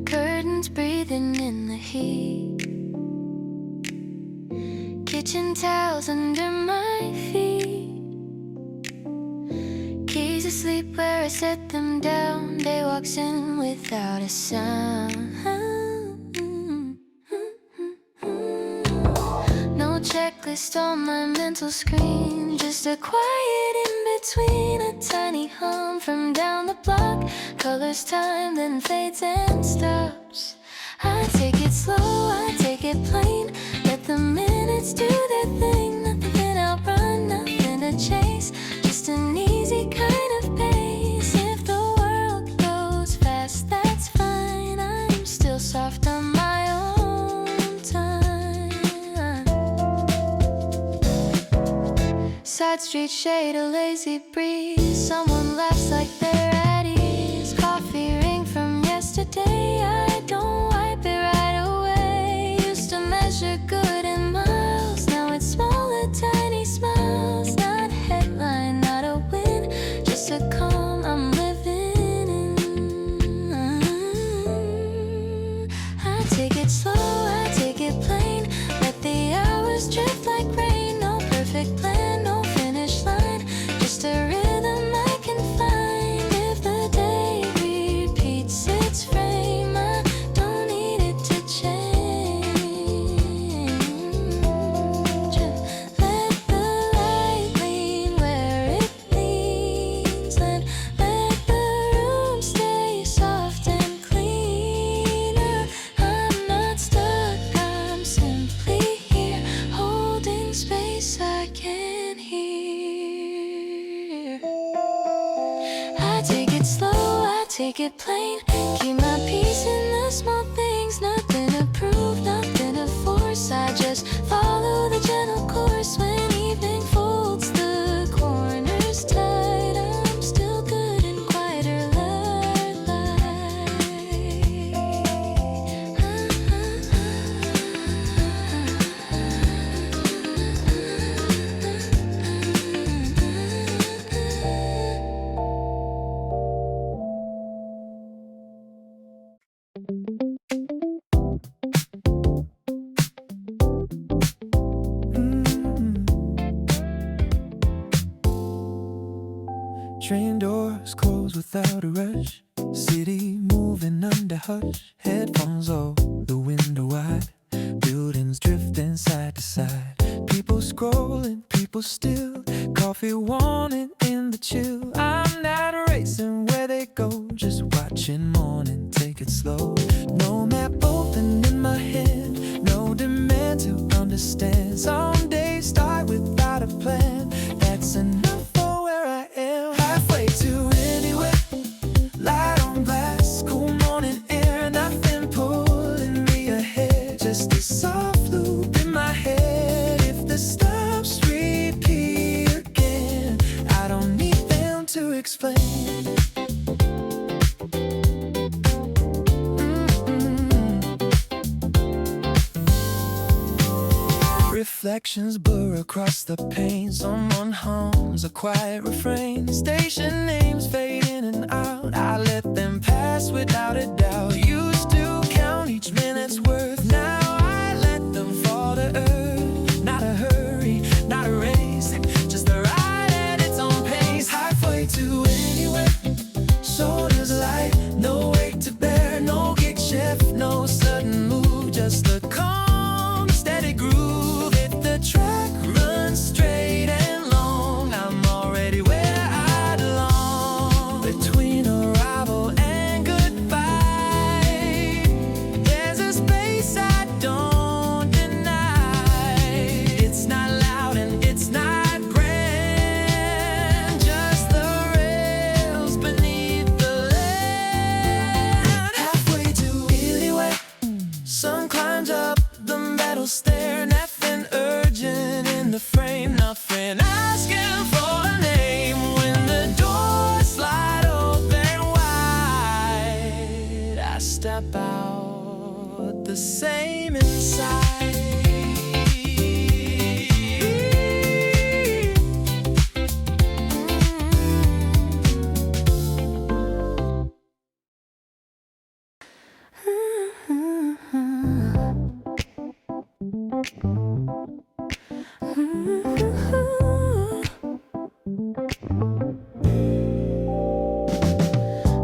Curtains breathing in the heat, kitchen towels under my feet, keys asleep where I set them down. Day walks in without a sound. No checklist on my mental screen, just a quiet in-between, a tiny hum from down the block. Colors time, then fades and stops. I take it slow, I take it plain. Let the minutes do their thing. Nothing outrun, nothing to chase, just an easy kind of pace. If the world goes fast, that's fine. I'm still soft on my own time. Side street shade, a lazy breeze. Someone laughs like they're at ease. Coffee ring from yesterday. I don't wipe it right away. Used to measure good in miles, now it's smaller, tiny smiles. Not a headline, not a win, just a calm I'm living in. I take it slow, I take it plain. Let the hours drift like rain. No perfect plan, no finish line, just a rhythm I can find. If the day repeats its frame, I don't need it to change. Let the light lean where it leans, and let the room stay soft and cleaner. I'm not stuck, I'm simply here, holding space I can hear. I take it slow, I take it plain. Keep my peace in the small things. Nothing to prove, nothing to force. I just follow the gentle course. When evening folds the corners tight, I'm still good in quieter Train doors close without a rush. City moving under hush. Headphones off, the window wide. Buildings drifting side to side. People scrolling, people still. Coffee wanting in the chill. I'm not racing where they go, just watching morning take it slow. No map open in my head, no demand to understand. Some days start without a plan. That's enough for where I am. Halfway to anywhere, light on glass, cool morning air. Nothing pulling me ahead, just a soft loop in my head. If the stops repeat again, I don't need them to explain. Reflections blur across the pane. Someone hums a quiet refrain. Station names fade in and out. I let them pass without a doubt. Used to count each minute's worth. Now I let them fall to earth. Not a hurry, not a race, just a ride at its own pace. Halfway to anywhere, shoulders light, no weight to bear. No gig shift, no sudden move, just a calm, steady groove. If the track runs straight and long, I'm already where I belong. Between arrival and goodbye, there's a space I don't deny. It's not loud and it's not grand, just the rails beneath the land. Halfway to Iliway, sun climbs up the metal stair. Nothing urgent in the frame, nothing asking for a name. When the doors slide open wide, I step out the same inside.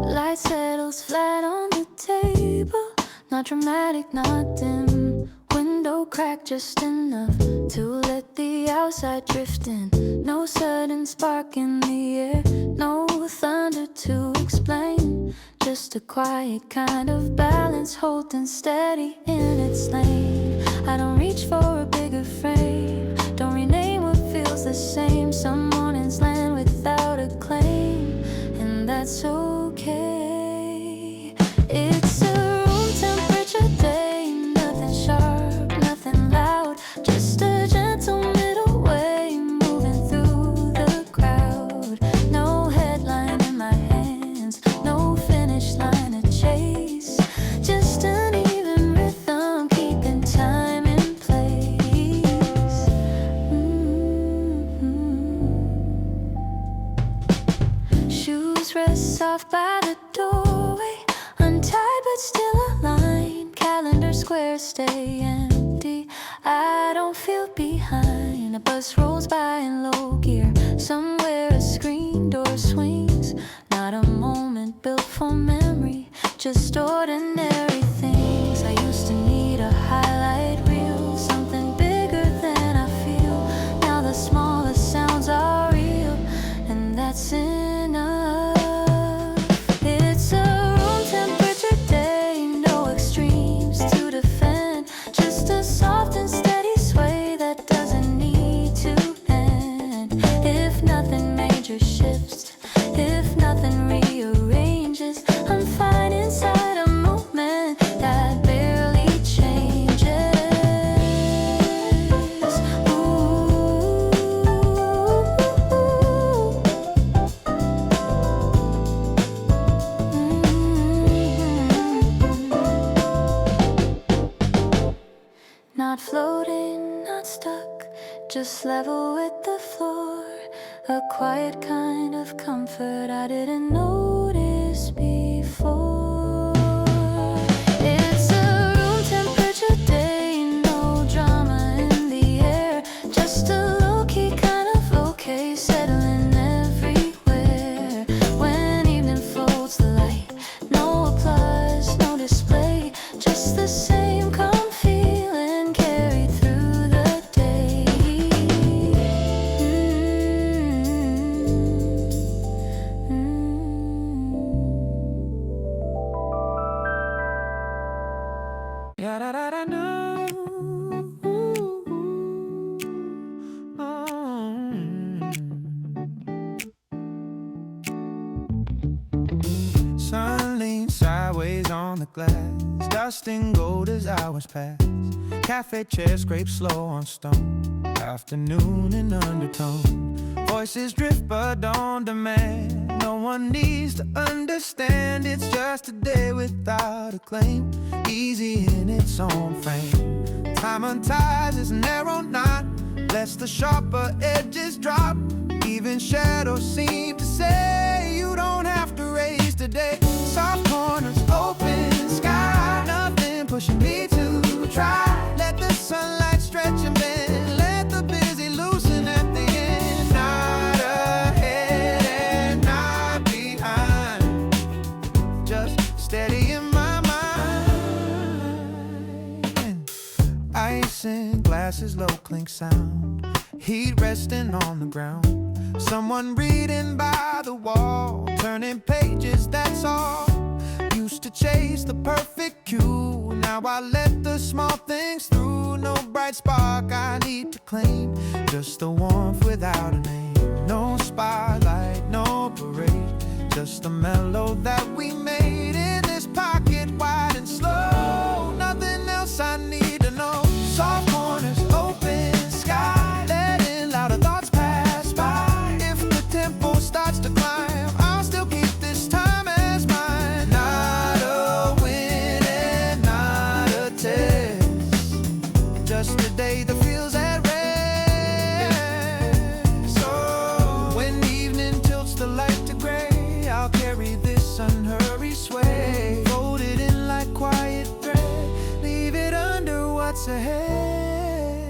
Light settles flat on the table, not dramatic, not dim. Window crack just enough to let the outside drift in. No sudden spark in the air, no thunder to explain. Just a quiet kind of balance, holding steady in its lane. I don't reach for a bigger frame, don't rename what feels the same. Some mornings land without a claim, and that's okay. It's a room temperature day, nothing sharp, nothing loud, just a gentle middle way, moving through the crowd. No headline in my hands, no finish line to chase, just an even rhythm, keeping time in place. Shoes rest soft by the doorway, untied but still aligned. Calendar squares stay empty, I don't feel behind. A bus rolls by in low gear, somewhere a screen door swings. Not a moment built for memory, just ordinary things. I used to need a highlight reel, something bigger than I feel. Now the smallest sounds are real, and that's enough. It's a room temperature day, no extremes to defend, just a soft and steady sway that doesn't need to end. If nothing major shifts, if nothing rearranges, I'm fine inside a movement that barely changes. Not floating, not stuck, just level with the floor. A quiet kind of comfort I didn't notice before. It's a room temperature day, no drama in the air, just a low-key kind of okay, settling everywhere. When evening folds the light, no applause, no display, just the same calm feeling carried through the day. Yeah, da no. Sun leans sideways on the glass, dusting gold as hours pass. Cafe chair scrape slow on stone, afternoon in undertone. Voices drift but don't demand, no one needs to understand. It's just a day without a claim, easy in its own frame. Time unties its narrow knot, lets the sharper edges drop. Even shadows seem to say you don't have to race today. Soft corners, open sky, nothing pushing me to try. Let the sunlight stretch and bend, let the busy loosen at the end. Not ahead and not behind, just steady in my mind. Ice in glasses, low clink sound, heat resting on the ground. Someone reading by the wall, turning pages, that's all. Used to chase the perfect cue, now I let the small things through. No bright spark I need to claim, just the warmth without a name. No spotlight, no parade, just a mellow that we made in this pocket, wide and slow. Nothing else I need to know. Soft corners, open sky, letting louder thoughts pass by. If the tempo starts to climb, I'll still keep this time as mine. Not a win and not a test, just a day that feels at rest. So when evening tilts the light to gray, I'll carry this unhurried sway, fold it in like quiet thread, leave it under what's ahead.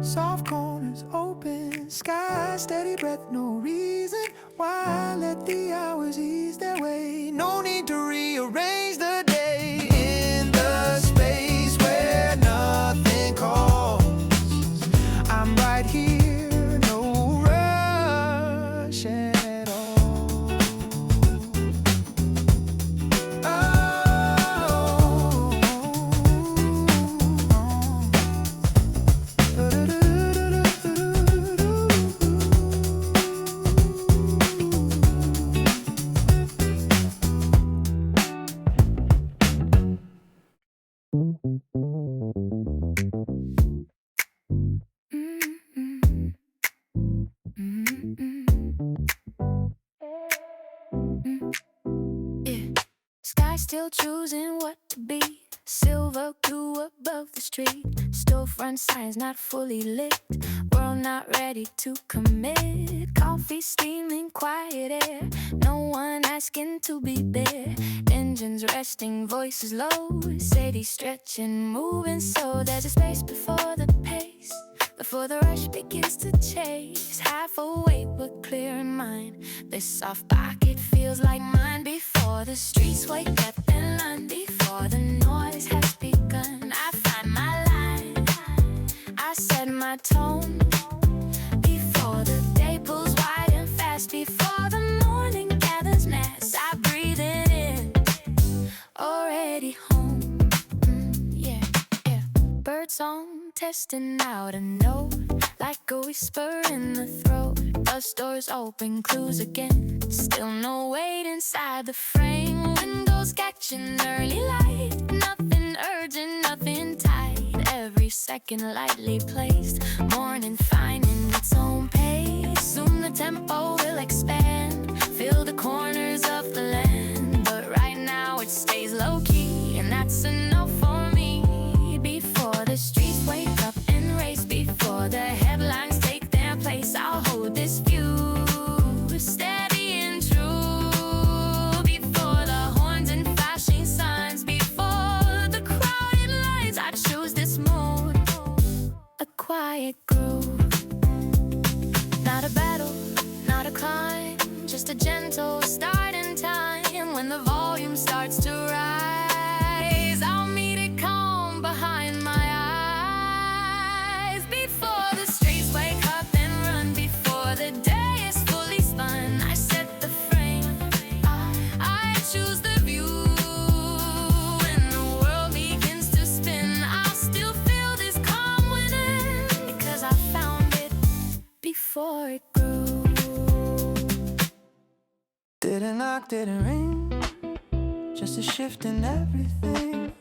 Soft corners open, sky steady breath, no reason why. Let the hours ease their way, no need to rearrange the day. In the space where nothing calls, I'm right here, no rush at all. Sky still choosing what to be. Silver blue above the street. Storefront signs not fully lit. World not ready to commit. Coffee steaming, quiet air. No one asking to be bare. Engines resting, voices low. City stretching, moving so there's a space before the pace. Before the rush begins to chase. Half awake but clear in mind. This soft pocket feels like mine. Before the streets wake up and learn. Before the noise has begun, I find my line, I set my tone. Before the day pulls wide and fast. Before the morning gathers mass, I breathe it in, already home. Yeah. Bird song testing out a note, like a whisper in the throat. Bus doors open, clues again. Still no weight inside the frame. Windows catching early light. Nothing urgent, nothing tight. Every second lightly placed. Morning finding its own pace. Soon the tempo will expand, fill the corners of the land. But right now it stays low-key, and that's enough for me. Before the streets wake up and race. Before the headlines take their place, I'll hold this view, steady and true. Before the horns and flashing signs. Before the crowded lines, I choose this mood, a quiet groove. Not a battle, not a climb, just a gentle start in time. When the volume starts to rise, I'll meet it calm behind my eyes. Before the streets wake up and run. Before the day is fully spun, I set the frame, I choose the view. When the world begins to spin, I'll still feel this calm within, because I found it before it grew. Didn't knock, didn't ring, just a shift in everything.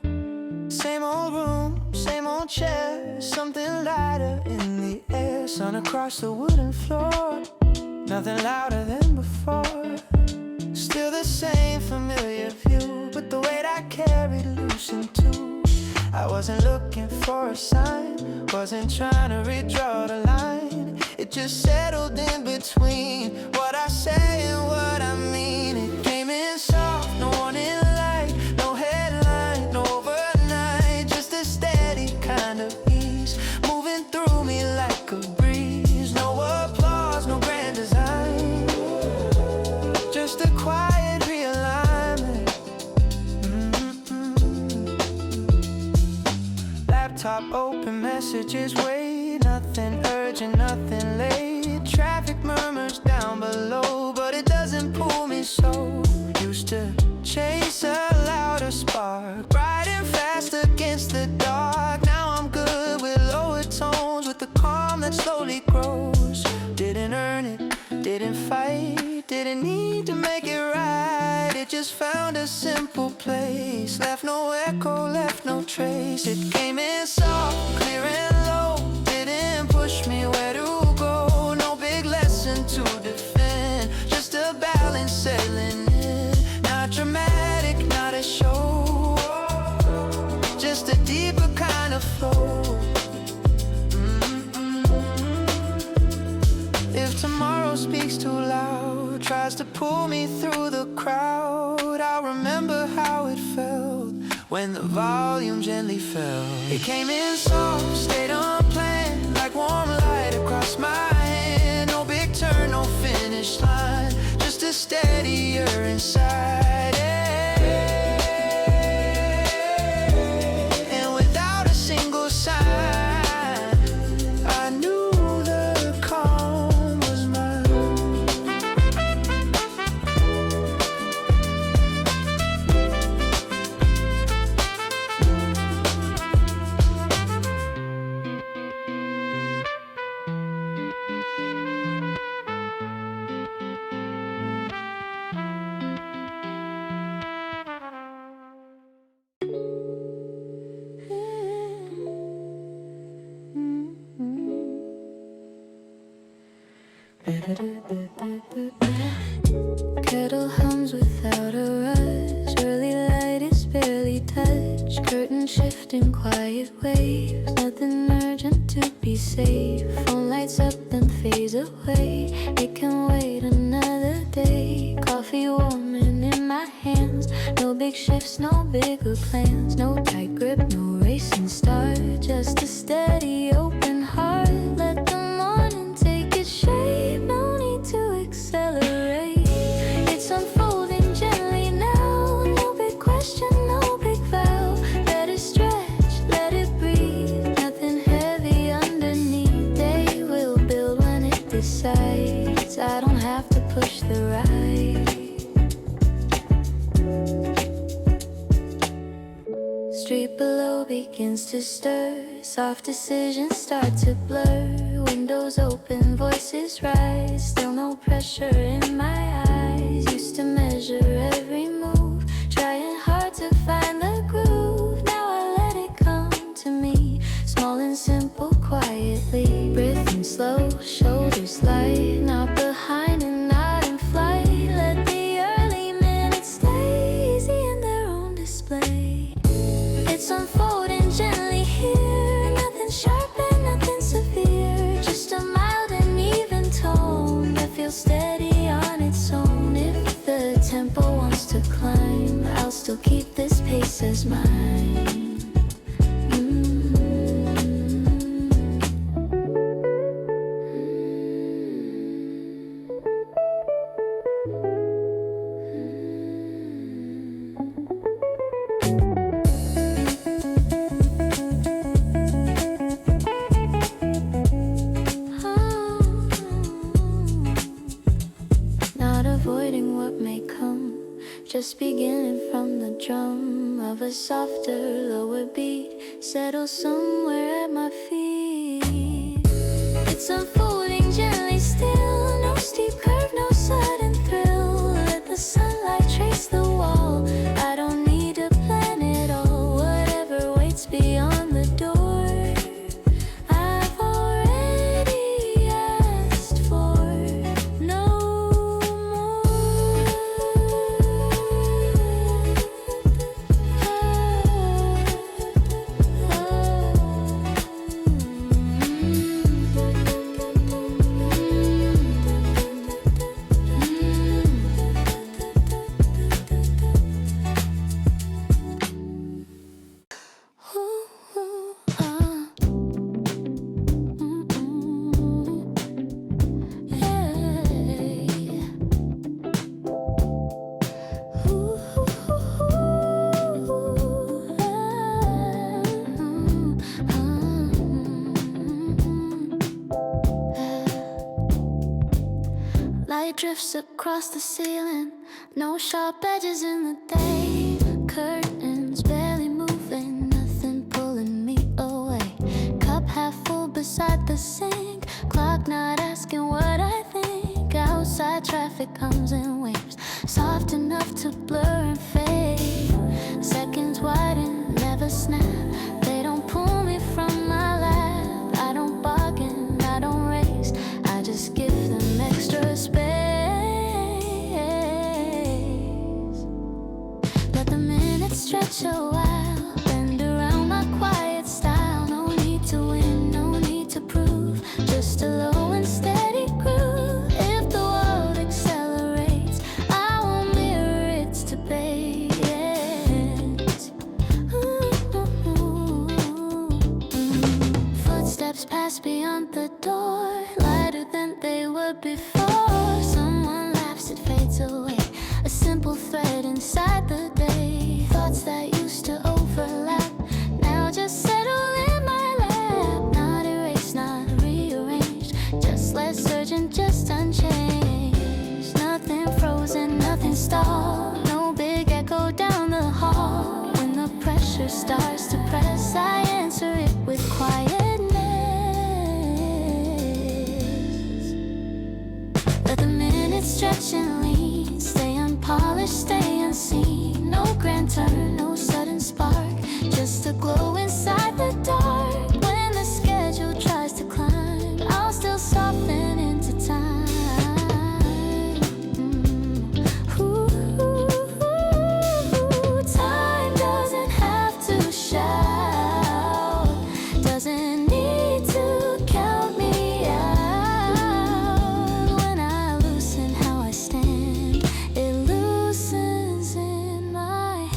Same old room, same old chair, something lighter in the air. Sun across the wooden floor, nothing louder than before. Still the same familiar view, but the weight I carried loosened too. I wasn't looking for a sign, wasn't trying to redraw the line. It just settled in between what I say and what I mean. It came in soft, no warning light, no headline, no overnight. Just a steady kind of ease, moving through me like a breeze. No applause, no grand design, just a quiet realignment. Laptop open, messages wait. Nothing urgent, nothing late. Traffic murmurs down below, but it doesn't pull me so. Used to chase a louder spark, riding fast against the dark. Now I'm good with lower tones, with the calm that slowly grows. Didn't earn it, didn't fight, didn't need to make it right. It just found a simple place, left no echo, left no trace. It came in soft, clear and low, didn't push me where to go. No big lesson to defend, just a balance settling in. Not dramatic, not a show, just a deep deeper kind of flow. If tomorrow speaks too loud, tries to pull me through the crowd, I'll remember how it felt when the volume gently fell. It came in soft, stayed unplanned, like warm light across my hand. No big turn, no finish line, just a steadier inside. And without a single sign, I knew the calm was mine. Kettle hums without a rush, early light is barely touched, curtain shifting quiet waves, nothing urgent to be safe. Phone lights up then fades away, it can wait another day. Coffee warming in my hands, no big shifts, no bigger plans, no tight grip, no racing start, just a steady open heart. Let the morning take its shape, no need to accelerate. It's unfolding gently now, no big question, no big vow. Let it stretch, let it breathe, nothing heavy underneath. Day will build when it decides, I don't have to push the ride. Street below begins to stir, soft decisions start to blur. Windows open, voices rise, still no pressure in my eyes. Used to measure every move, trying hard to find the groove. Now I let it come to me, small and simple, quietly. Breathing slow, shoulders light, not behind and not in flight. Let the early minutes stay easy in their own display. It's unfolding gently here, nothing sharp and nothing severe, just a mild and even tone that feels steady on its own. If the tempo wants to climb, I'll still keep this pace as mine. Not avoiding what may come, just beginning from the drum of a softer, lower beat, settle somewhere at my feet. It's unfolding gently still, no steep curve, no sudden thrill. Let the sunlight trace the wall, I don't need to plan it all. Whatever waits beyond the door, I've already asked for no more. Light drifts across the ceiling, no sharp edges in the day. Curtains barely moving, nothing pulling me away. Cup half full beside the sink, clock not asking what I think. Outside traffic comes in waves, soft enough to blur and fade. Seconds widen, never snap, they don't pull me from my lap. I don't bargain, I don't race, I just give them extra space. Let the minutes stretch a while, bend around my quiet steps pass beyond the door, lighter than they were before. Someone laughs, it fades away, a simple thread inside the day. Thoughts that used to overlap now just settle in my lap. Not erased, not rearranged, just less urgent, just unchanged. Nothing frozen, nothing stalled, no big echo down the hall. When the pressure starts to press, I answer it with quietness. Let the minutes stretch and lean, stay unpolished, stay unseen. No grand turn, no sudden spark, just a glow inside the dark. When the schedule tries to climb, I'll still soften into time. Time doesn't have to shout, doesn't need to count me out. When I loosen how I stand, it loosens in my hand.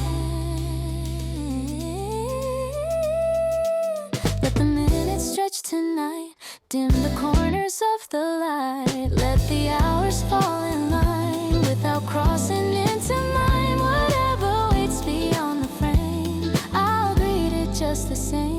Let the minutes stretch tonight, dim the corners of the light. Let the hours fall in line without crossing into mine. Whatever waits beyond the frame, I'll greet it just the same.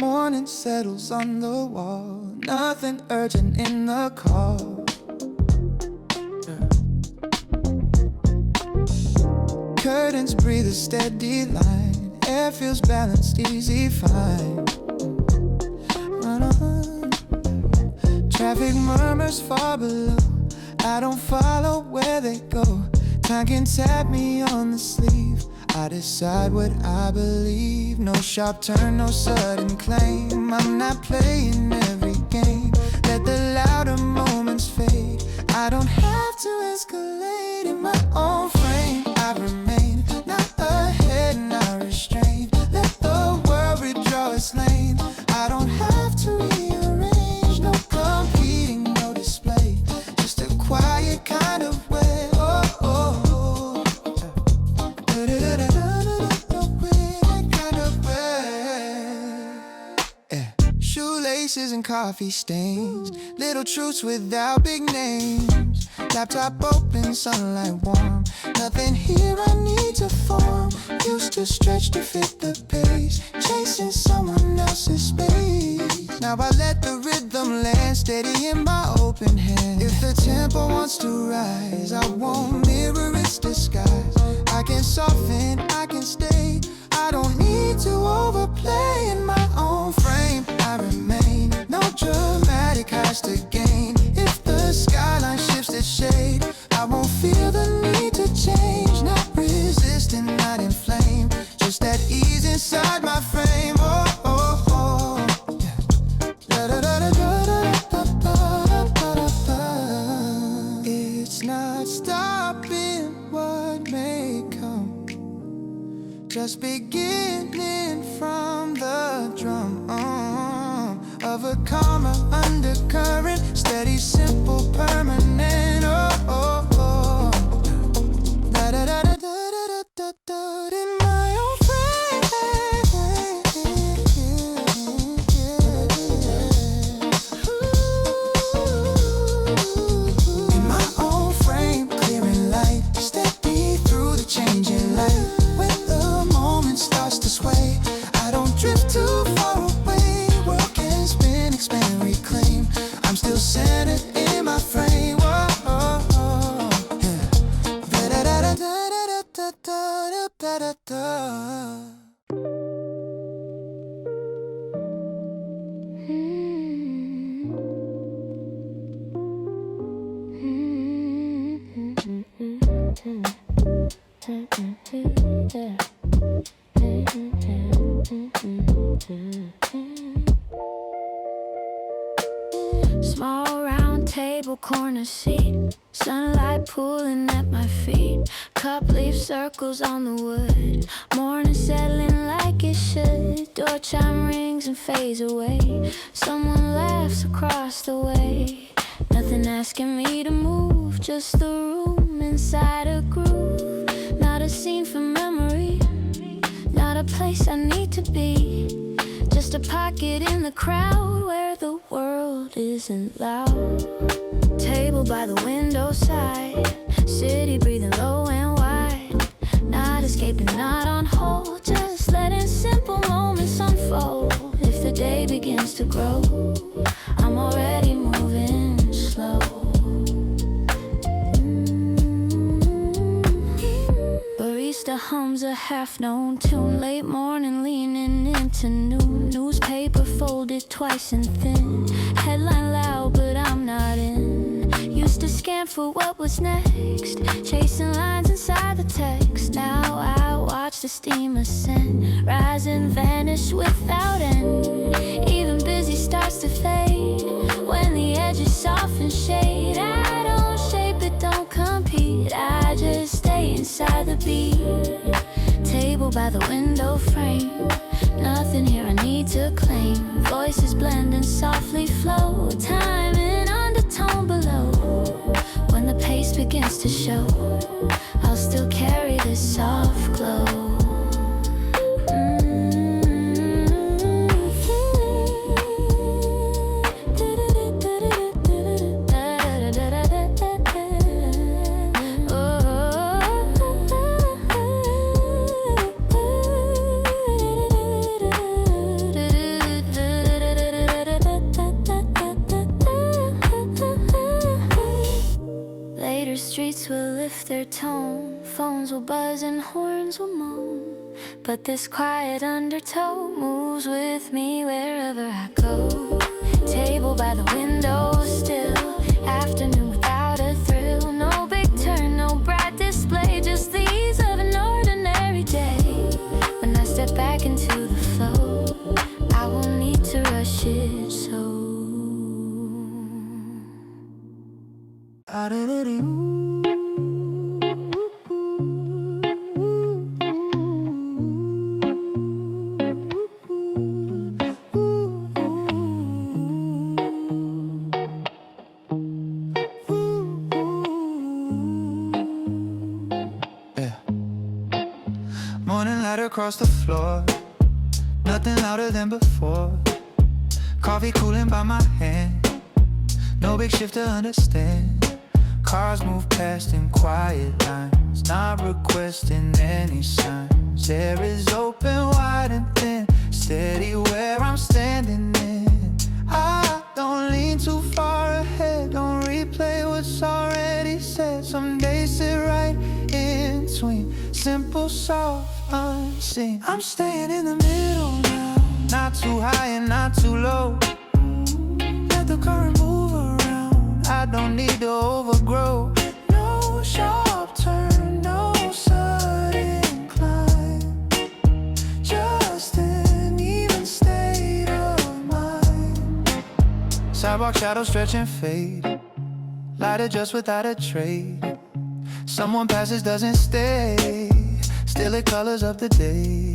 Morning settles on the wall, nothing urgent in the call. Curtains breathe a steady line, air feels balanced, easy, fine. Traffic murmurs far below, I don't follow where they go. Time can tap me on the sleeve, I decide what I believe. No sharp turn, no sudden claim, I'm not playing every game. Let the louder moments fade, I don't have to escalate in my own frame. I remain, not ahead, not restrained. Let the world redraw its lane, I don't have to rearrange. No competing, no display, just a quiet kind of way. Oh, oh, oh. Shoelaces and coffee stains, little truths without big names. Laptop open, sunlight warm, nothing here I need to form. Used to stretch to fit the pace, chasing someone else's space. Now I let the rhythm land steady in my open hand. If the tempo wants to rise, I won't mirror its disguise. I can soften, I can stay, I don't need to overplay in my own frame. I remain, no dramatic highs to gain. If the skyline shifts its shade, I won't feel the need to change. Not resisting, not inflamed, just that ease inside my frame. Oh, oh, oh, yeah. It's not stopping what may come, just beginning from the drum of a calmer undercurrent, steady, simple, permanent. Oh, oh, oh. Da da da da da da da da. In my own frame, in my own frame, clearing light, steady through the changing light. When the moment starts to sway, I don't drift too far away. World can spin, expand, reclaim, I'm still centered in my frame. Oh, oh, oh, yeah. Da-da-da-da-da-da-da-da-da-da. Small round table, corner seat, sunlight pooling at my feet. Cup leaf circles on the wood, morning settling like it should. Door chime rings and fades away. Someone laughs across the way. Nothing asking me to move, just the room inside a groove. Not a scene for memory, not a place I need to be. Just a pocket in the crowd where the world isn't loud. Table by the window side, city breathing low and wide. Not escaping, not on hold, just letting simple moments unfold. If the day begins to grow, I'm already moving slow. Barista hums a half-known tune, late morning leaning into noon. Newspaper folded twice and thin, headline loud but I'm not in. Used to scan for what was next, chasing lines inside the text. Now I watch the steam ascend, rise and vanish without end. Even busy starts to fade when the edges soften shade. I don't shape it, don't compete, I just stay inside the beat. Table by the window frame, nothing here I need to claim. Voices blend and softly flow, time in undertone below. When the pace begins to show, I'll still carry this soft glow. Streets will lift their tone, phones will buzz and horns will moan. But this quiet undertow moves with me wherever I go. Table by the window still, afternoon without a thrill. No big turn, no bright display, just the ease of an ordinary day. When I step back into the flow, I won't need to rush it so. Morning light across the floor, nothing louder than before. Coffee cooling by my hand, no big shift to understand. Cars move past in quiet lines, not requesting any signs. Air is open wide and thin, steady where I'm standing in. I don't lean too far ahead, don't replay what's already said. Some days sit right in between, simple, soft, unseen. I'm staying in the middle now, not too high and not too low. Let the current move around, I don't need to overgrow. No sharp turn, no sudden climb, just an even state of mind. Sidewalk shadows stretch and fade, light adjusts without a trade. Someone passes, doesn't stay, still it colors up the day.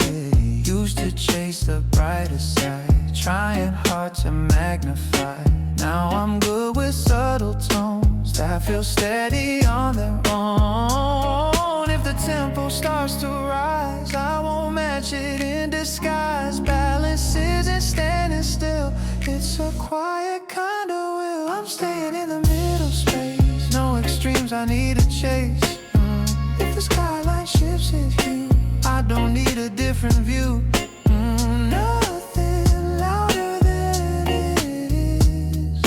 Used to chase the brighter side, trying hard to magnify. Now I'm good with subtle tones that feel steady on their own. If the tempo starts to rise, I won't match it in disguise. Balance isn't standing still, it's a quiet kind of will. I'm staying in the middle space, no extremes I need to chase. If the skyline shifts its hue, I don't need a different view. Nothing louder than it is,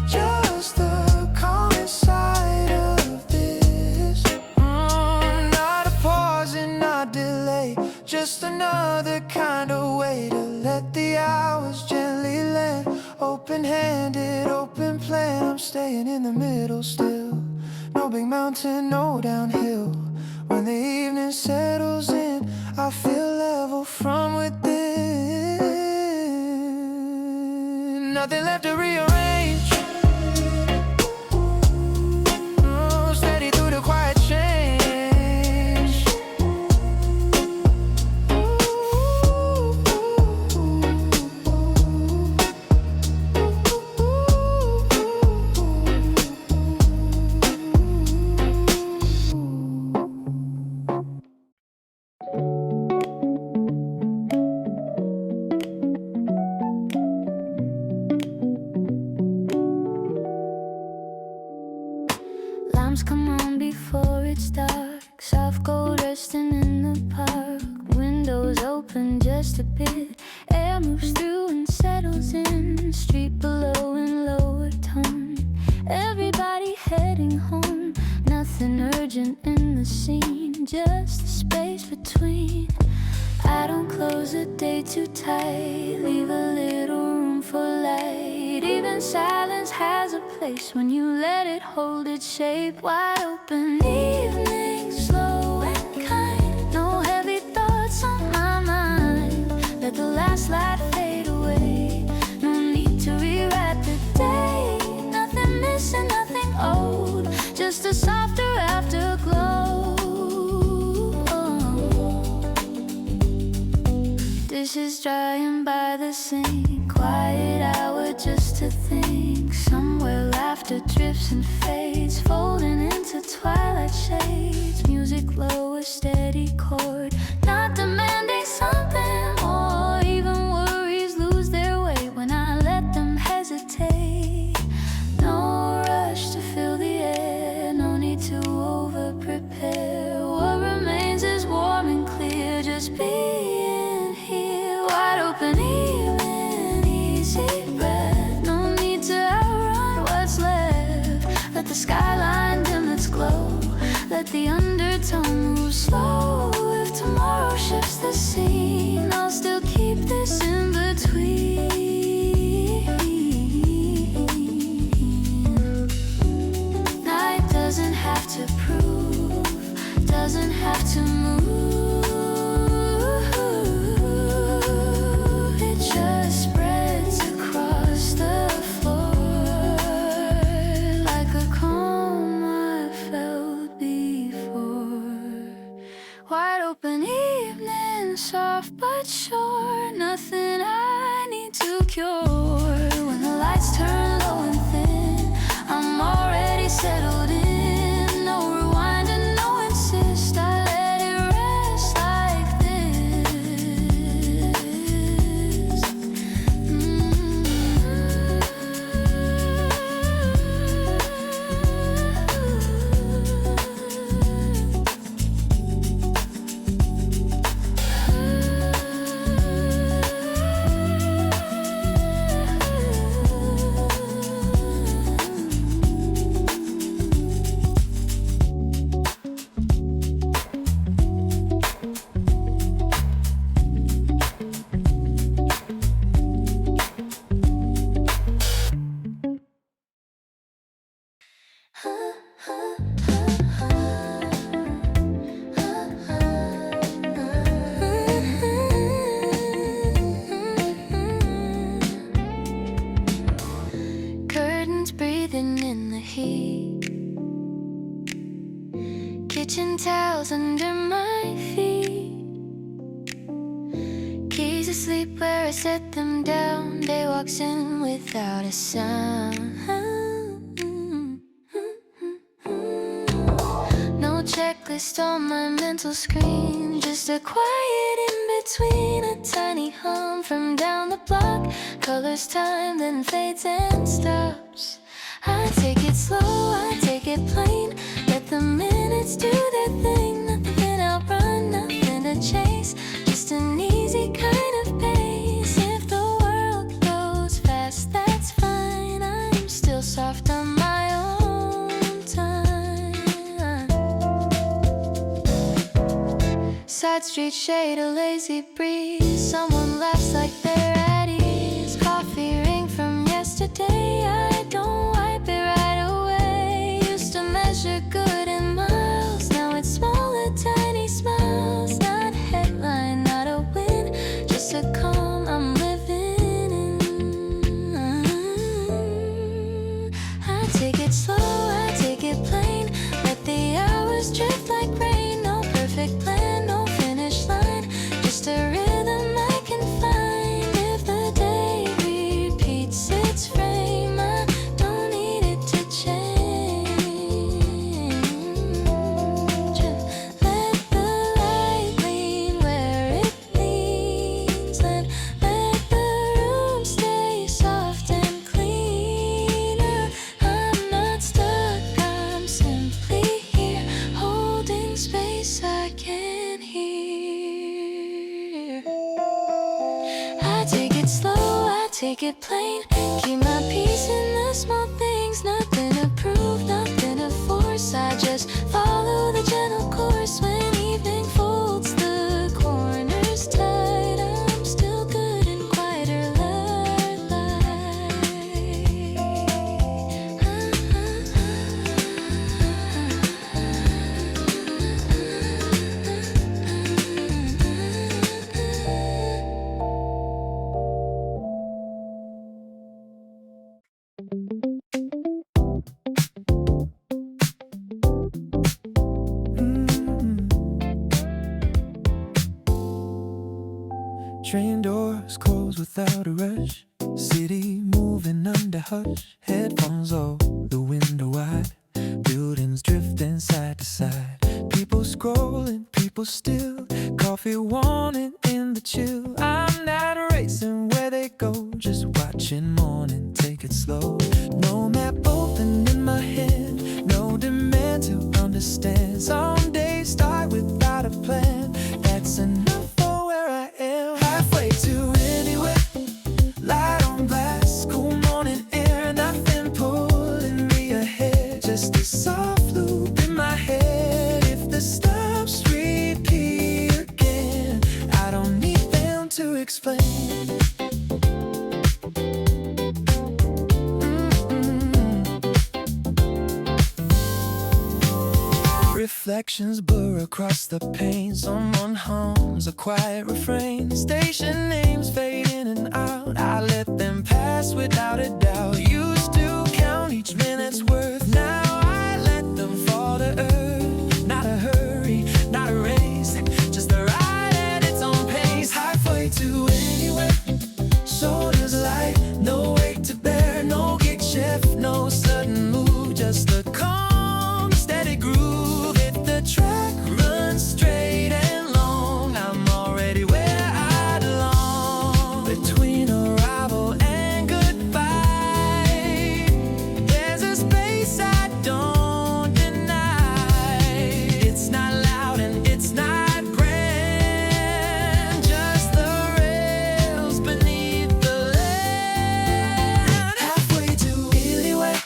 just the calmest side of this. Not a pause and not delay, just another kind of way to let the hours gently land. Open-handed, open plan, I'm staying in the middle still. No big mountain, no downhill. When the evening settles in, I feel level from within. Nothing left to rearrange, just a bit. Air moves through and settles in. Street below in lower tone. Everybody heading home. Nothing urgent in the scene, just the space between. I don't close a day too tight, leave a little room for light. Even silence has a place when you let it hold its shape. Wide open evening, slow and kind. No heavy thoughts on my mind. Let the last light fade away. No need to rewrite the day. Nothing missing, nothing old. Just a softer afterglow. Dishes drying by the sink. Quiet hour just to think. Somewhere laughter drifts and fades, folding into twilight shades. Music low, a steady chord, not demanding something more. Even worries lose their way when I let them hesitate. No rush to fill the air, no need to over-prepare. What remains is warm and clear, just being here. Wide open evening, easy breath. No need to outrun what's left. Let the skyline dim its glow. Let the undertone move slow. If tomorrow shifts the scene, I'll still keep this in between. Night doesn't have to prove, doesn't have to move. It just spreads across the floor like a calm I felt before. Wide open evening, soft but sure. Nothing I need to cure. When the lights turn low and thin, I'm already settled in. No rewind and no insist. I let it rest like this. Curtains breathing in the heat. Kitchen towels under my feet. Keys asleep where I set them down. Day walks in without a sound. No checklist on my mental screen, just a quiet in-between. A tiny hum from down the block. Colors time, then fades and stops. I take it slow, I take it plain. Let the minutes do their thing. Nothing outrun, nothing to chase. Just an easy kind of pace. If the world goes fast, that's fine. I'm still soft on my own time. Side street shade, a lazy breeze. Someone laughs like they're at ease. Coffee ring from yesterday. I don't wipe it right away. Used to measure good in miles. Now it's smaller, tiny smiles. Not headline, not a win, just a calm I'm living in. I take it slow, I take it plain. Let the hours drift like rain. No perfect plan, no finish line, just a rhythm I can find. take it plain. Keep my peace in the small things. Nothing to prove, nothing to force. I just follow the gentle course. When evening folds the corners tight, I'm still good in quieter Train doors close without a rush. City moving under hush. Headphones all the window wide. Buildings drifting side to side. People scrolling, people still. Coffee wanting in the chill. I'm not racing where they go. Just watching morning, take it slow. No map open in my head. No demand to understand. Some days start without a plan. That's enough for where I am. Halfway to anywhere. Light on blast. Cool morning air. Nothing pulling me ahead. Just a soft loop in my head. If the stops repeat again, I don't need them to explain. Reflections blur across the pane. Someone hums a quiet refrain. Station names fade in and out. I let them pass without a doubt. Used to count each minute's worth. Now I let them fall to earth. Not a hurry, not a race. Just a ride at its own pace. Halfway to anywhere. Shoulders light, no weight to bear. No gig shift, no sudden move. Just a calm, steady groove. The track runs straight and long. I'm already where I belong. Between arrival and goodbye, there's a space I don't deny. It's not loud and it's not grand. Just the rails beneath the land. Halfway to anywhere.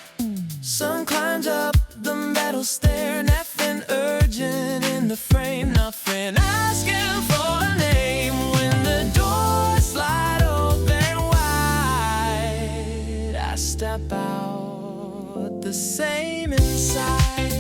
Sun climbs up the metal stair. Nothing urgent in the frame. Nothing asking for a name. When the doors slide open wide, I step out the same inside.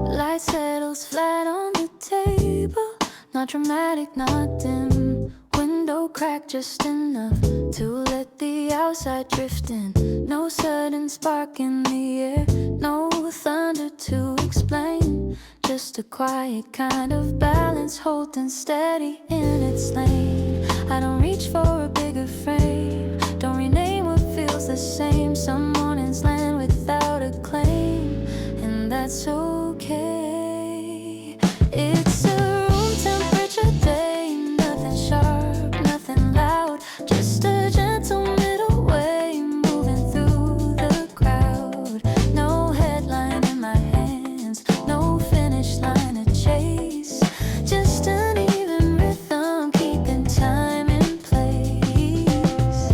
Light settles flat on the table. Not dramatic, not dim. Window crack just enough to let the outside drift in. No sudden spark in the air. No thunder to explain. Just a quiet kind of balance, holding steady in its lane. I don't reach for a bigger frame. Don't rename what feels the same. Some mornings land without a claim, and that's okay. It's a room temperature day. Nothing sharp, nothing loud. Just a gentle middle way, moving through the crowd. No headline in my hands, no finish line to chase. Just an even rhythm, keeping time in place.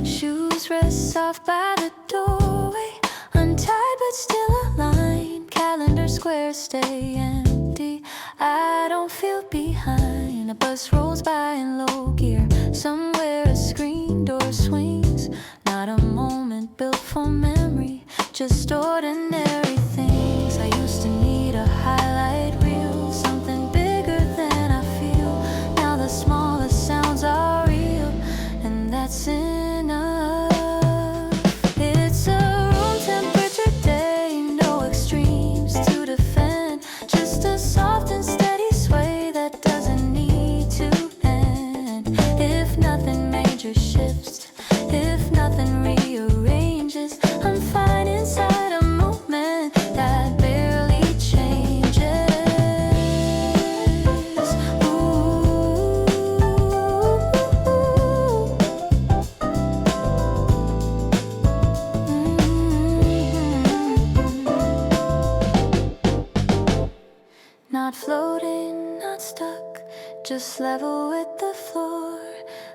Shoes rest soft by the doorway, untied but still aligned. Calendar squares stay empty. I don't feel behind. A bus rolls by in low gear. Somewhere a screen door swings. Not a moment built for memory, just ordinary things. I used to need a highlight reel, something bigger than I feel. Now the smallest sounds are real, and that's enough. It's a room temperature day, no extremes to defend. Just a soft and steady sway that doesn't need to end. If nothing major shifts, if nothing rearranges, just level with the floor.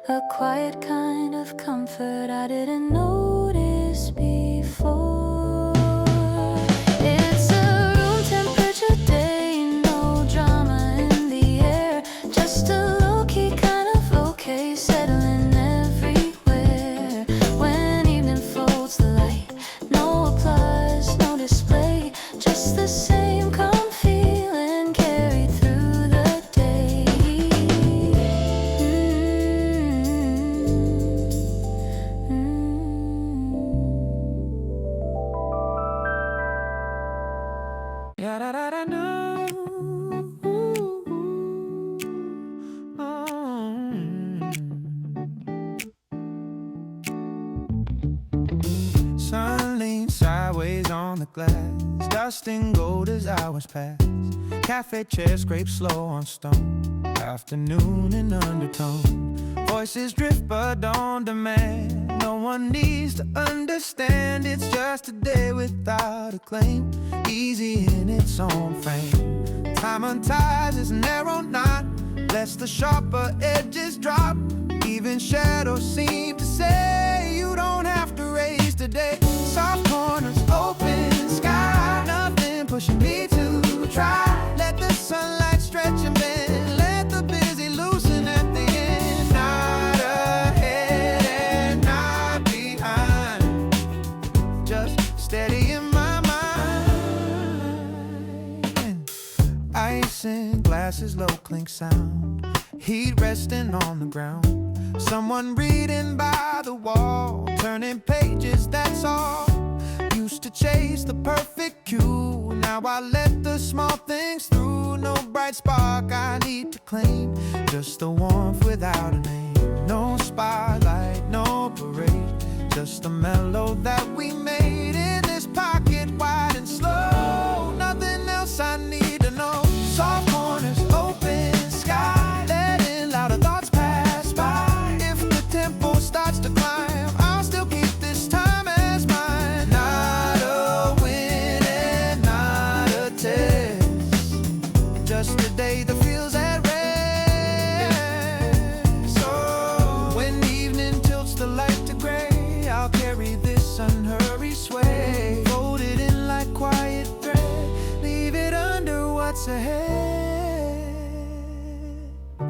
A quiet kind of comfort I didn't notice before. It's a room temperature day, no drama in the air, just a low-key kind of okay, settling everywhere. When evening folds the light, no applause, no display, just the same calm feeling carried through the day. Yeah, da da da no. Sun leans sideways on the glass, dust and gold as hours pass. Cafe chair scrapes slow on stone, afternoon in undertone. Voices drift but don't demand, no one needs to understand. It's just a day without a claim, easy in its own frame. Time unties its narrow knot, lets the sharper edges drop. Even shadows seem to say you don't have to race today. Soft corners, open sky, nothing pushing me to try. Let the sunlight stretch and bend, let the busy loosen at the end. Not ahead and not behind, just steady in my mind. Ice in glasses, low clink sound, heat resting on the ground. Someone reading by the wall, turning pages, that's all. Used to chase the perfect cue, now I let the small things through. No bright spark I need to claim, just the warmth without a name. No spotlight, no parade, just a mellow that we made in this pocket, wide and slow. Nothing else I need to know. Soft corners, open sky, letting louder thoughts pass by. If the tempo starts to climb, I'll still keep this time as mine. Not a win and not a test, just a day that feels at rest. So when evening tilts the light to gray, I'll carry this unhurried sway, folded in like quiet thread, leave it under what's ahead.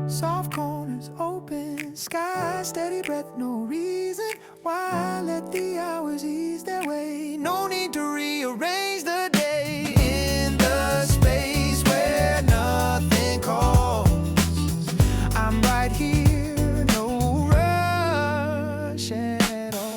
Soft corners, open sky, steady breath, no reason why. Let the hours ease their way, no need to rearrange the day. In the space where nothing calls, I'm right here, no rush at all.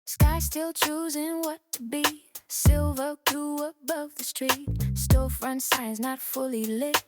Sky still choosing what to be, silver blue above the street. Storefront signs not fully lit,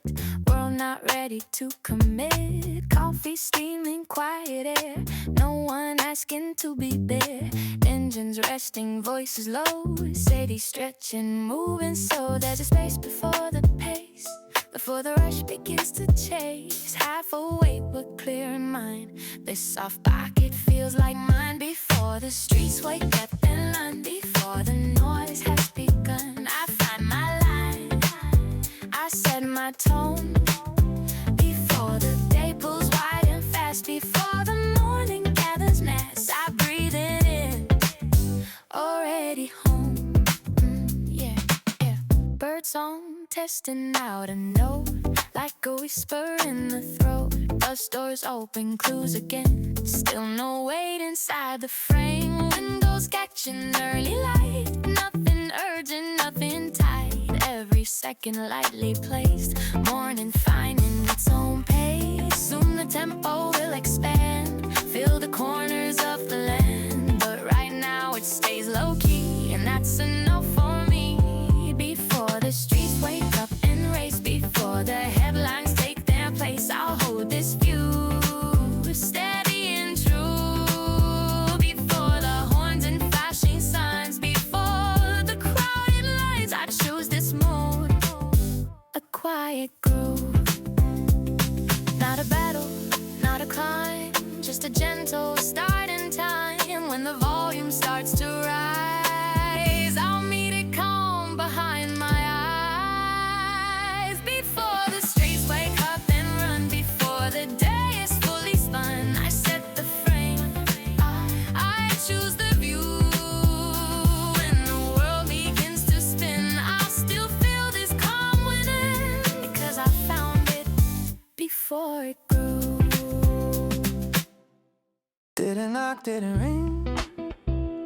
world not ready to commit. Coffee steaming, quiet air, no one asking to be there. Engines resting, voices low, city stretching, moving slow. There's a space before the pace, before the rush begins to chase. Half awake but clear in mind, this soft pocket feels like mine. Before the streets wake up and run, before the noise has begun, I find my line, I set my tone. Before the day pulls wide and fast, before the morning gathers mass, I breathe it in, already home. Yeah. Bird song testing out a note, like a whisper in the throat. Bus doors open, clues again, still no weight inside the frame. Windows catching early light, nothing urgent, nothing tight. Every second lightly placed, morning finding its own pace. Soon the tempo will expand, fill the corners of the land. But right now it stays low-key, and that's enough for me. Before the streets wake up and race, before when the volume starts to rise, I'll meet it calm behind my eyes. Before the streets wake up and run, before the day is fully spun, I set the frame, I choose the view. When the world begins to spin, I'll still feel this calm within, because I found it before it grew. Didn't knock, didn't ring,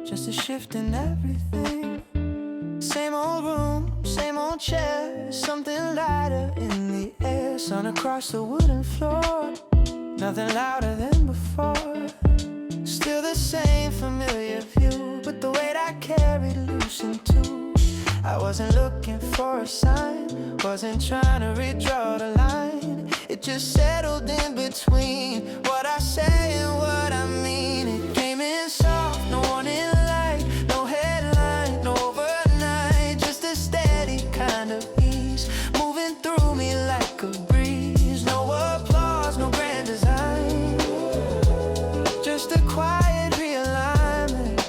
just a shift in everything. Same old room, same old chair, something lighter in the air. Sun across the wooden floor, nothing louder than before. Still the same familiar view, but the weight I carried loosened too. I wasn't looking for a sign, wasn't trying to redraw the line. It just settled in between what I say and what I mean. It came in soft, no warning light, no headline, no overnight, just a steady kind of ease, moving through me like a breeze. No applause, no grand design, just a quiet realignment.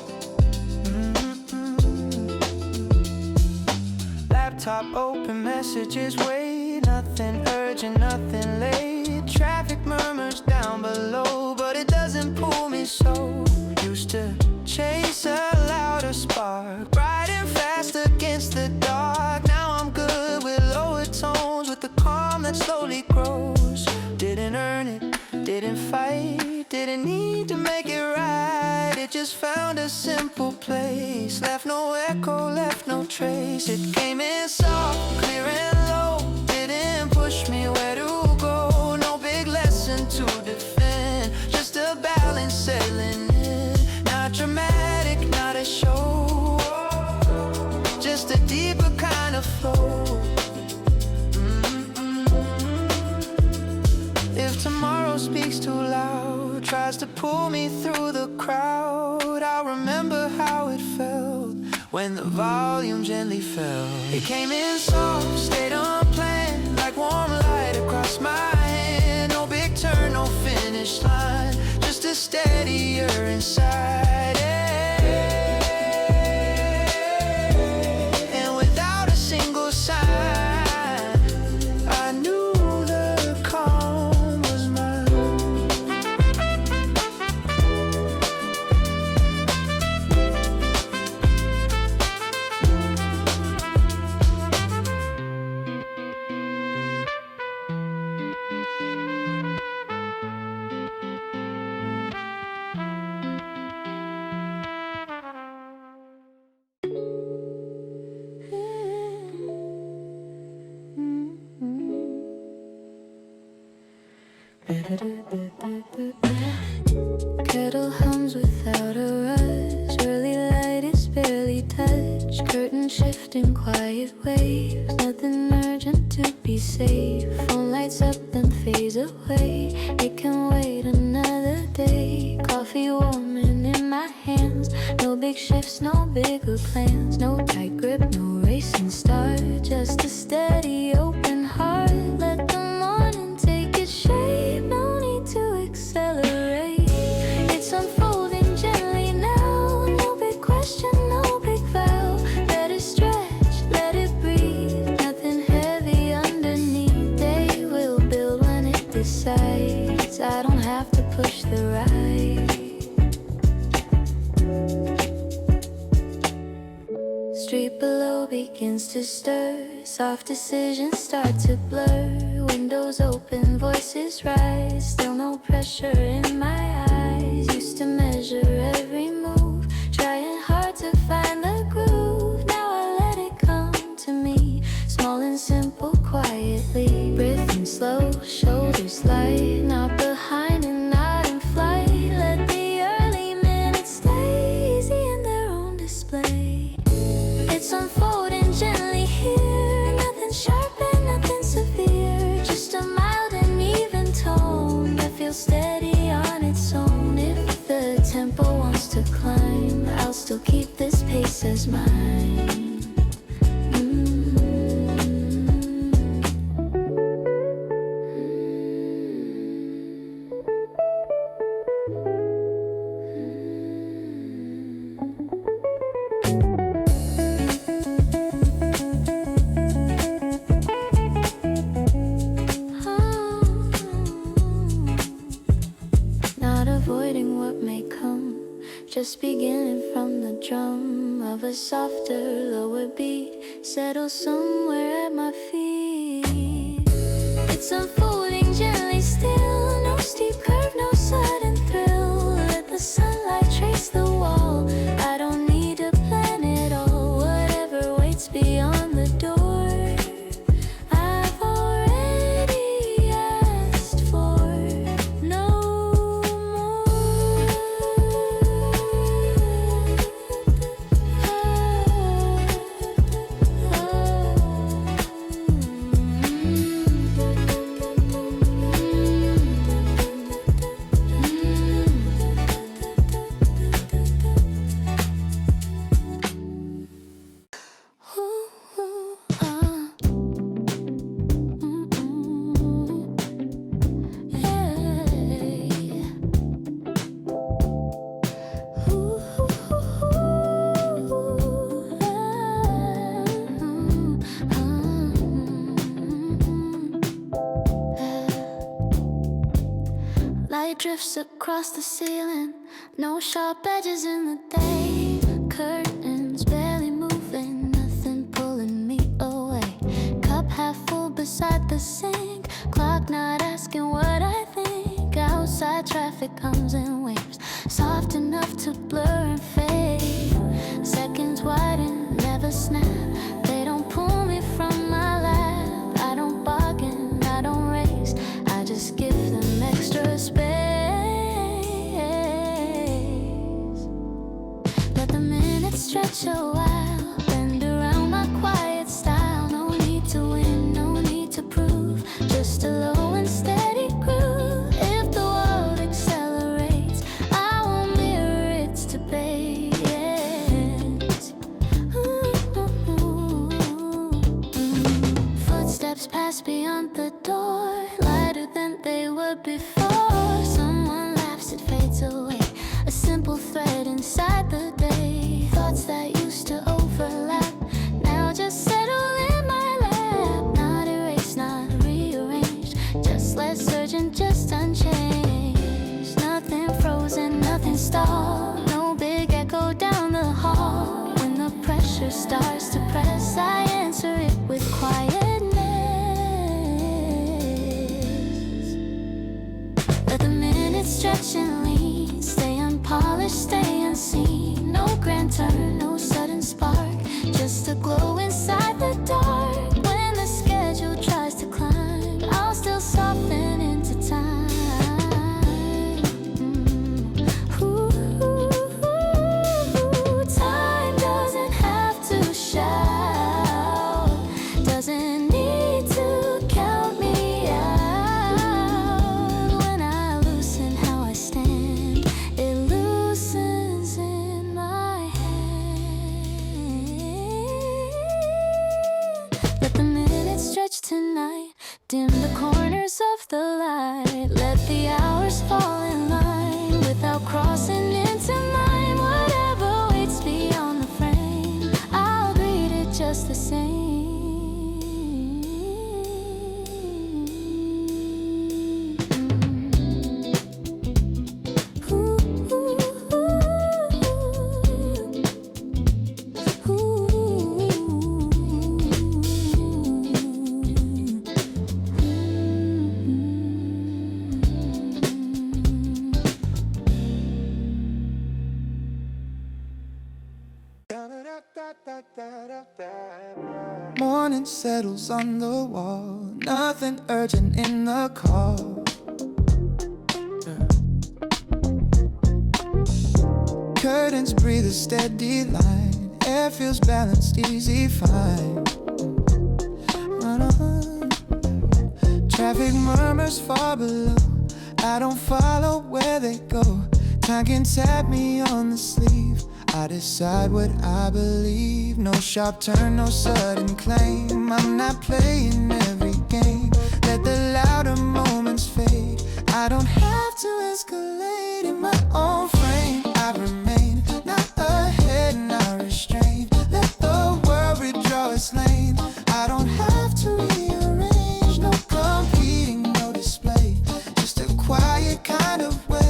Laptop open, messages wait, nothing urgent, nothing late. Traffic murmurs down below, but it doesn't pull me so. Used to chase a louder spark, riding fast against the dark. Now I'm good with lower tones, with the calm that slowly grows. Didn't earn it, didn't fight, didn't need to make it right. It just found a simple place, left no echo, left no trace. It came in soft, clear and low, didn't push me where to go. No big lesson to defend, just a balance settling in. Not dramatic, not a show, just a deeper kind of flow. If tomorrow speaks too loud, tries to pull me through the crowd, I'll remember how it felt when the volume gently fell. It came in soft, stayed unplanned, like warm light across my hand. No big turn, no finish line, just a steadier inside. And without a single sign, I knew the calm was mine. Kettle hums without a rush, early light is barely touched, curtain shifting quiet waves, nothing urgent to be safe. Phone lights up then fades away, it can wait another day. Coffee warming in my hands, no big shifts, no bigger plans, no tight grip, no racing start, just a steady open heart. Let the morning take its shape, no need to accelerate. It's unfolding gently now, no big question, no big vow. Let it stretch, let it breathe, nothing heavy underneath. Day will build when it decides, I don't have to push the ride. Street below begins to stir, soft decisions start to blur. Windows open, voices rise, still no pressure in my eyes. Used to measure every move, trying hard to find the groove. Now I let it come to me, small and simple, quietly. Breathing slow, shoulders light, not behind and not in flight. Let the early minutes stay easy in their own display. It's unfolding gently here, nothing sharp and nothing severe, just a mild and even tone that feels steady on its own. If the tempo wants to climb, I'll still keep this pace as mine. beginning from the drum of a softer, lower beat settles somewhere at my feet. It's unfolding gently still, no steep curve, no sudden thrill. Let the sunlight trace the wall. I don't need to plan it all. Whatever waits beyond the door, I've already asked for no more. Light drifts across the ceiling, no sharp edges in the day. Curtains barely moving, nothing pulling me away. Cup half full beside the sink, clock not asking what I think. Outside traffic comes in waves, soft enough to blur and fade. Seconds widen, never snap. They don't pull me from my lap. I don't bargain, I don't race, I just give them extra space. Let the minutes stretch a while, bend around my quiet style. No need to win, no need to prove, just a low and steady groove. If the world accelerates, I will mirror its debate. Footsteps pass beyond the door, lighter than they were before. Someone laughs, it fades away, a simple thread inside the day. Thoughts that used to overlap now just settle in my lap. Not erased, not rearranged, just less urgent, just unchanged. Nothing frozen, nothing stalled, no big echo down the hall. When the pressure starts to press, I answer it with quietness. Let the minutes stretch and lean, stay unpolished, stay unseen. No grand turn, no sudden spark, just a glow inside the dark. When the schedule tries to climb, I'll still soften into time. Time doesn't have to shout, doesn't need to count me out. When I loosen how I stand, it loosens in my hand. Let the minutes stretch tonight, dim the corners of the light. Let the hours fall in line without crossing into mine. Whatever waits beyond the frame, I'll greet it just the same. Morning settles on the wall, nothing urgent in the call. Curtains breathe a steady line, air feels balanced, easy, fine. Run on. Traffic murmurs far below, I don't follow where they go. Time can tap me on the sleeve, I decide what I believe. No sharp turn, no sudden claim, I'm not playing every game. Let the louder moments fade, I don't have to escalate in my own frame. I remain, not ahead, not restrained. Let the world redraw its lane, I don't have to rearrange. No competing, no display, just a quiet kind of way.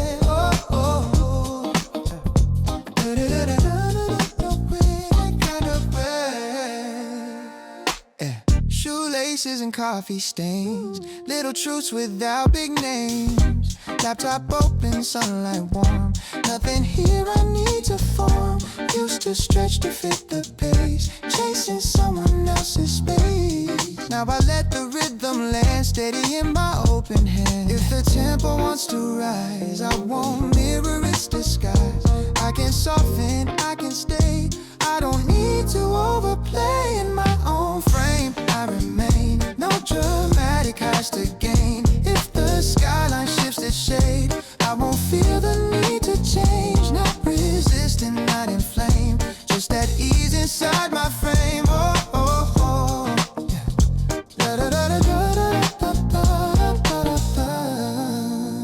Yeah. Shoelaces and coffee stains, little truths without big names. Laptop open, sunlight warm. Nothing here I need to form. Used to stretch to fit the pace, chasing someone else's space. Now I let the rhythm land steady in my open hand. If the tempo wants to rise, I won't mirror its disguise. I can soften, I can stay. I don't need to overplay in my own frame. I remain, no dramatic highs to gain. If the skyline shifts its shade, I won't feel the need to change. Not resisting, not inflamed, just at ease inside my frame. Oh, oh, oh, yeah.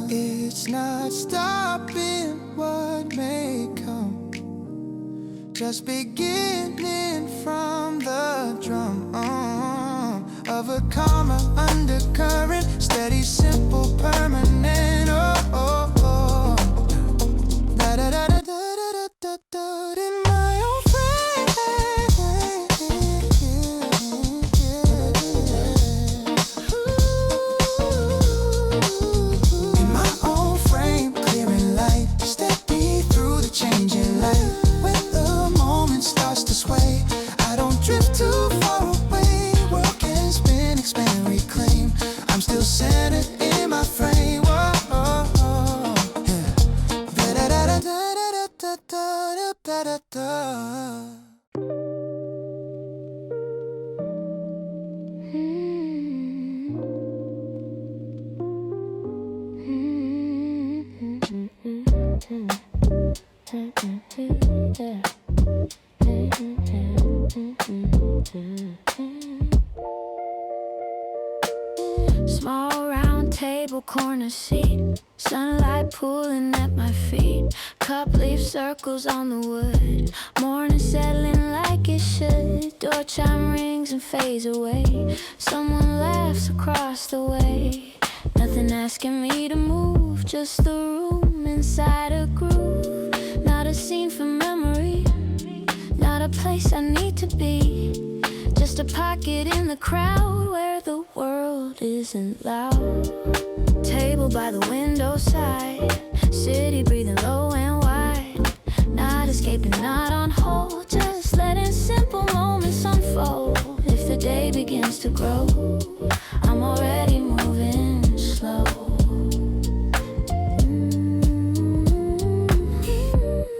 It's not stopping what may come, just beginning from the drum of a calmer undercurrent, steady, simple, permanent. Oh, oh, oh. Da da da da da da da da. In my own frame, in my own frame, clearing light, steady through the changing light. When the moment starts to sway, I don't drift too far away. World can spin, expand, reclaim. I'm still centered in my frame. Whoa, oh, oh, yeah. Da-da-da-da-da-da-da-da-da-da. Small round table, corner seat, sunlight pooling at my feet. Cup leaf circles on the wood, morning settling like it should. Door chime rings and fades away. Someone laughs across the way. Nothing asking me to move, just the room inside a groove. Not a scene for memory, not a place I need to be. Just a pocket in the crowd where the world isn't loud. Table by the window side, city breathing low and wide. Not escaping, not on hold, just letting simple moments unfold. If the day begins to grow, I'm already moving slow.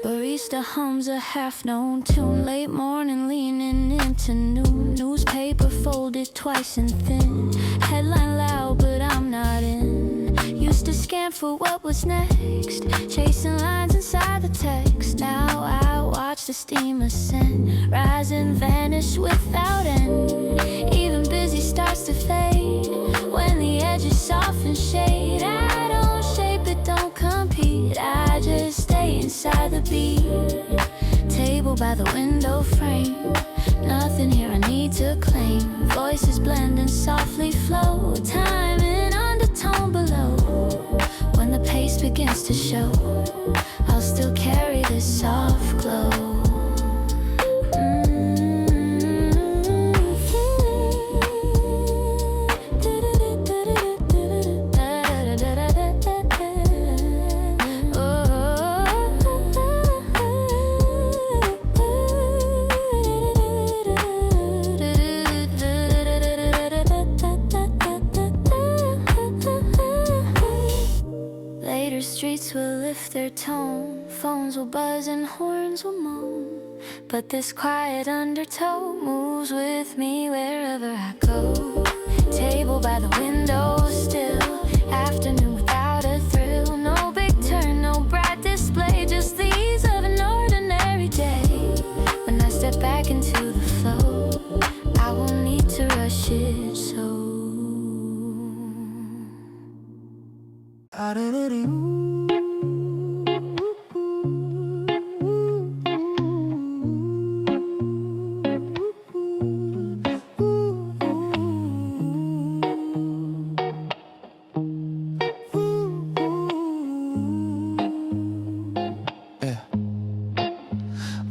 Barista hums a half-known tune, late morning leaning into noon. Newspaper folded twice and thin, headline loud but I'm not in. Used to scan for what was next, chasing lines inside the text. Now I watch the steam ascend, rise and vanish without end. Even busy starts to fade when the edges soften shade. I don't shape it, don't compete, I just stay inside the beat. Table by the window frame, nothing here I need to claim. Voices blend and softly flow, time in undertone below. When the pace begins to show, I'll still carry this soft glow. Streets will lift their tone, phones will buzz and horns will moan. But this quiet undertow moves with me wherever I go. Table by the window still, afternoon without a thrill. No big turn, no bright display, just the ease of an ordinary day. When I step back into the flow, I won't need to rush it so.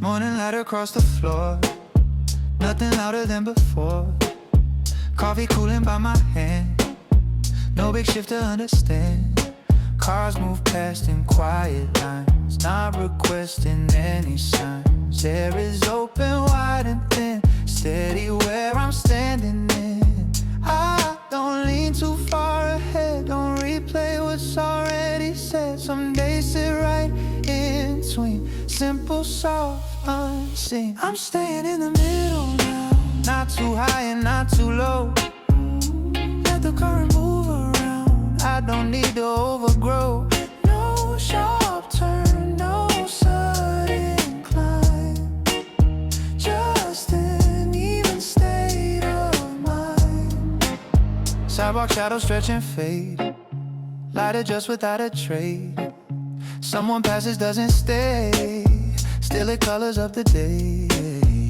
Morning light across the floor, nothing louder than before. Coffee cooling by my hand, no big shift to understand. Cars move past in quiet lines, not requesting any signs. Air is open wide and thin, steady where I'm standing in. I don't lean too far ahead, don't replay what's already said. Some days sit right in between, simple, soft, unseen. I'm staying in the middle now, not too high and not too low. Let the current move around, I don't need to overgrow. No sharp turn, no sudden climb, just an even state of mind. Sidewalk shadows stretch and fade, light adjusts without a trade. Someone passes, doesn't stay, still it colors up the day.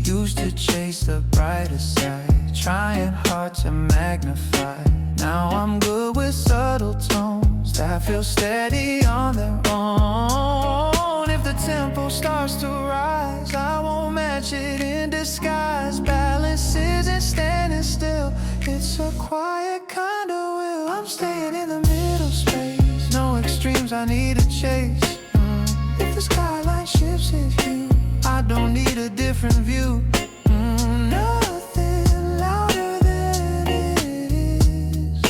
Used to chase the brighter side, trying hard to magnify. Now I'm good with subtle tones that feel steady on their own. If the tempo starts to rise, I won't match it in disguise. Balance isn't standing still, it's a quiet kind of will. I'm staying in the middle space, no extremes I need to chase. If the skyline shifts its hue, I don't need a different view. Nothing louder than it is,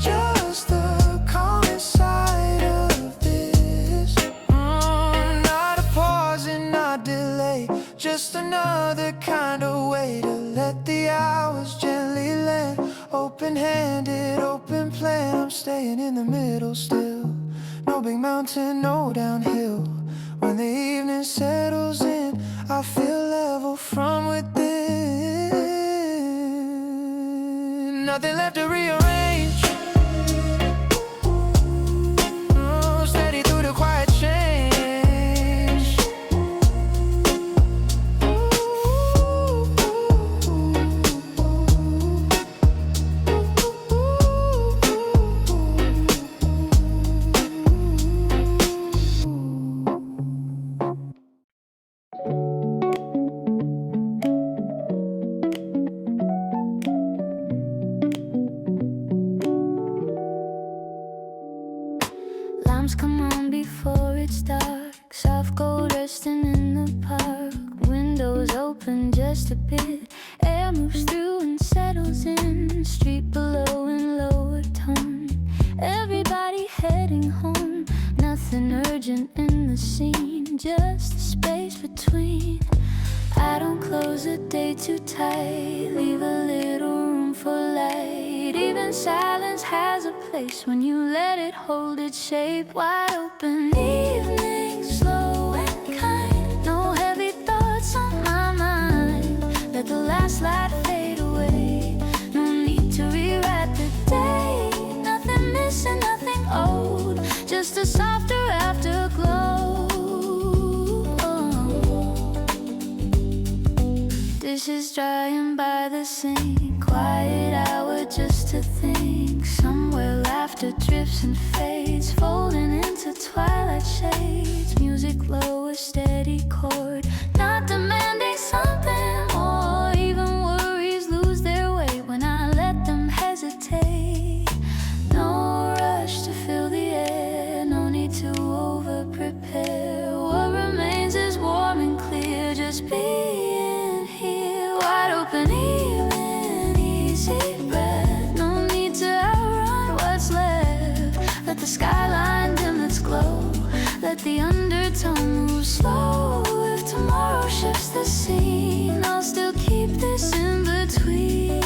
just the calmest side of this. Not a pause and not delay, just another kind of way to let the hours gently land. Open-handed, open plan, I'm staying in the middle still. No big mountain, no downhill. When the evening settles in, I feel level from within. Nothing left to rearrange. Steady through the quiet change. Lamps come on before it's dark, soft gold resting in the park. Windows open just a bit, air moves through and settles in. Street below in lower tone, everybody heading home. Nothing urgent in the scene, just the space between. I don't close a day too tight, leave a little room for light. Even silence has a place when you let it hold its shape. Wide open evening, slow and kind, no heavy thoughts on my mind. Let the last light fade away, no need to rewrite the day. Nothing missing, nothing old, just a softer afterglow. Dishes drying by the sink, quiet hour just to think. Somewhere laughter drifts and fades, folding into twilight shades. Music low, a steady chord, not demanding something more. Even worries lose their way when I let them hesitate. No rush to fill the air, no need to over-prepare. What remains is warm and clear, just being here. Wide open evening, easy breath, no need to outrun what's left. Let the skyline dim its glow, let the undertone move slow. If tomorrow shifts the scene, I'll still keep this in between.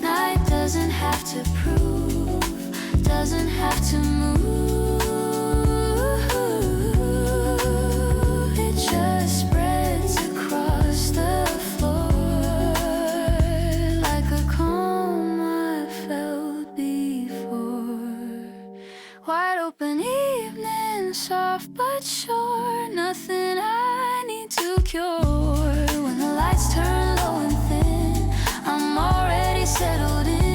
Night doesn't have to prove, doesn't have to move. It just spreads across the floor like a calm I felt before. Wide open evening, soft but sure, nothing I need to cure. When the lights turn low and thin, I'm already settled in.